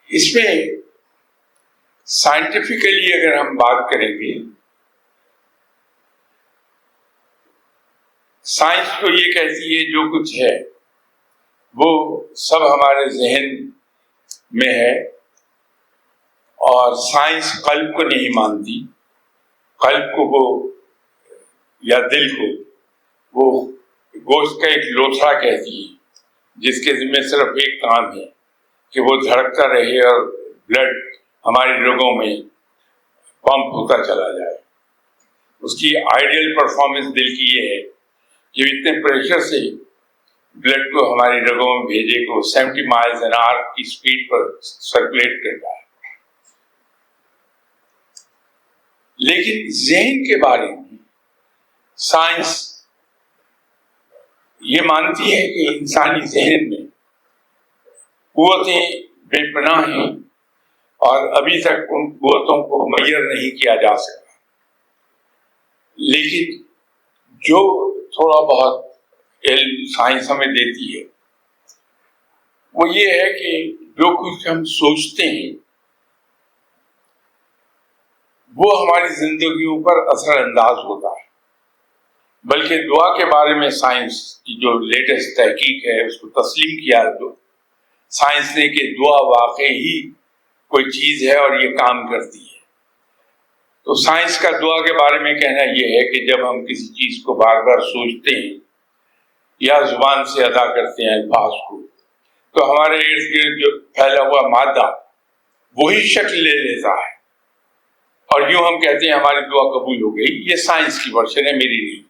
اس میں سائنٹیفکلی اگر ہم بات کریں گے، سائنس تو یہ کہتی ہے جو کچھ ہے وہ سب ہمارے ذہن میں ہے، اور سائنس قلب کو نہیں مانتی، قلب کو وہ یا دل کو وہ گوشت کا ایک لوتھڑا کہتی ہے، جس کے ذمہ صرف ایک کام ہے کہ وہ دھڑکتا رہے اور بلڈ ہماری رگوں میں پمپ ہوتا چلا جائے۔ اس کی آئیڈیل پرفارمنس دل کی یہ ہے کہ اتنے پریشر سے بلڈ کو ہماری رگوں میں بھیجے کہ وہ 70 مائلز این آور کی سپیڈ پر سرکولیٹ کرتا ہے۔ لیکن ذہن کے بارے میں سائنس یہ مانتی ہے کہ انسانی ذہن میں قوتیں بے پناہ ہیں اور ابھی تک ان قوتوں کو میسر نہیں کیا جا سکا، لیکن جو تھوڑا بہت علم سائنس ہمیں دیتی ہے وہ یہ ہے کہ جو کچھ ہم سوچتے ہیں وہ ہماری زندگیوں پر اثر انداز ہوتا ہے، بلکہ دعا کے بارے میں سائنس کی جو لیٹسٹ تحقیق ہے اس کو تسلیم کیا جو سائنس نے کہ دعا واقعی ہی کوئی چیز ہے اور یہ کام کرتی ہے۔ تو سائنس کا دعا کے بارے میں کہنا یہ ہے کہ جب ہم کسی چیز کو بار بار سوچتے ہیں یا زبان سے ادا کرتے ہیں الفاظ کو، تو ہمارے ارد گرد جو پھیلا ہوا مادہ وہی شکل لے لیتا ہے، اور یوں ہم کہتے ہیں ہماری دعا قبول ہو گئی۔ یہ سائنس کی ورشن ہے، میری نہیں۔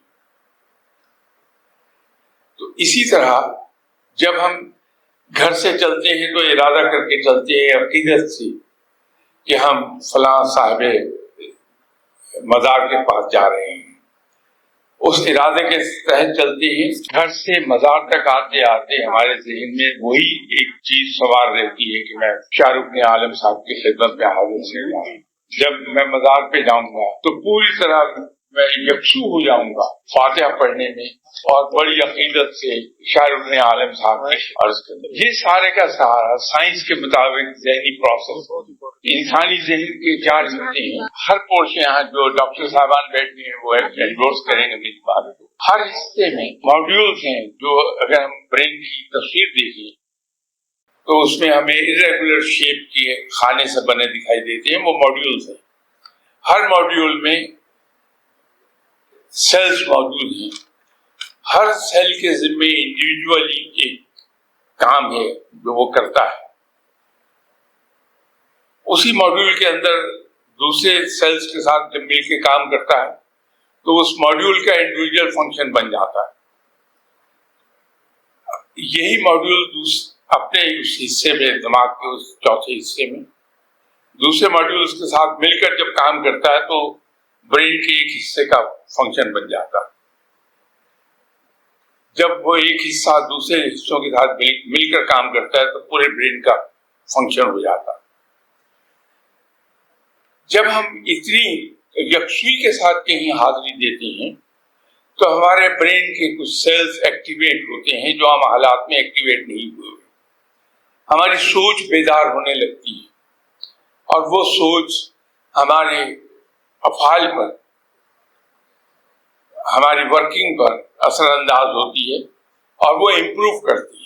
تو اسی طرح جب ہم گھر سے چلتے ہیں تو ارادہ کر کے چلتے ہیں عقیدت سے کہ ہم فلاں صاحب مزار کے پاس جا رہے ہیں، اس ارادے کے تحت چلتے ہیں۔ گھر سے مزار تک آتے آتے ہمارے ذہن میں وہی ایک چیز سوار رہتی ہے کہ میں شاہ رخ عالم صاحب کی خدمت میں حاضر سے جاؤں، جب میں مزار پہ جاؤں گا تو پوری طرح میں یکسو ہو جاؤں گا فاتحہ پڑھنے میں اور بڑی عقیدت سے شاہ رخ عالم صاحب کی عرض کروں۔ یہ سارے کا سہارا سائنس کے مطابق ذہنی پروسیس، انسانی ذہن کے 4 حصے ہیں۔ ہر پورشن یہاں جو ڈاکٹر صاحبان بیٹھے ہیں وہ انڈورس کریں گے میری بات۔ ہر حصے میں ماڈیولز ہیں جو اگر ہم برین کی تصویر دیکھیں تو اس میں ہمیں irregular شیپ کے خانے سے بنے دکھائی دیتے ہیں، وہ ماڈیولز ہیں۔ ہر ماڈیول میں سیلز موجود ہیں، ہر سیل کے ذمے انڈیویجولی ایک کام ہے جو وہ کرتا ہے۔ اسی ماڈیول کے اندر دوسرے سیلز کے ساتھ جب مل کے کام کرتا ہے تو اس ماڈیول کا انڈیویجول فنکشن بن جاتا ہے۔ یہی ماڈیول اپنے اس حصے میں، دماغ کے اس چوتھے حصے میں دوسرے ماڈیولز کے ساتھ مل کر جب کام کرتا ہے تو برین کے ایک حصے کا فنکشن بن جاتا ہے۔ جب وہ ایک حصہ دوسرے حصوں کے ساتھ مل کر کام کرتا ہے تو پورے برین کا فنکشن ہو جاتا ہے۔ جب ہم اتنی یکسوئی کے ساتھ کہیں حاضری دیتے ہیں تو ہمارے برین کے کچھ سیلز ایکٹیویٹ ہوتے ہیں جو عام حالات میں ایکٹیویٹ نہیں ہوئے۔ ہماری سوچ بیدار ہونے لگتی ہے اور وہ سوچ ہمارے افعال پر، ہماری ورکنگ پر اثر انداز ہوتی ہے اور وہ امپروو کرتی ہے۔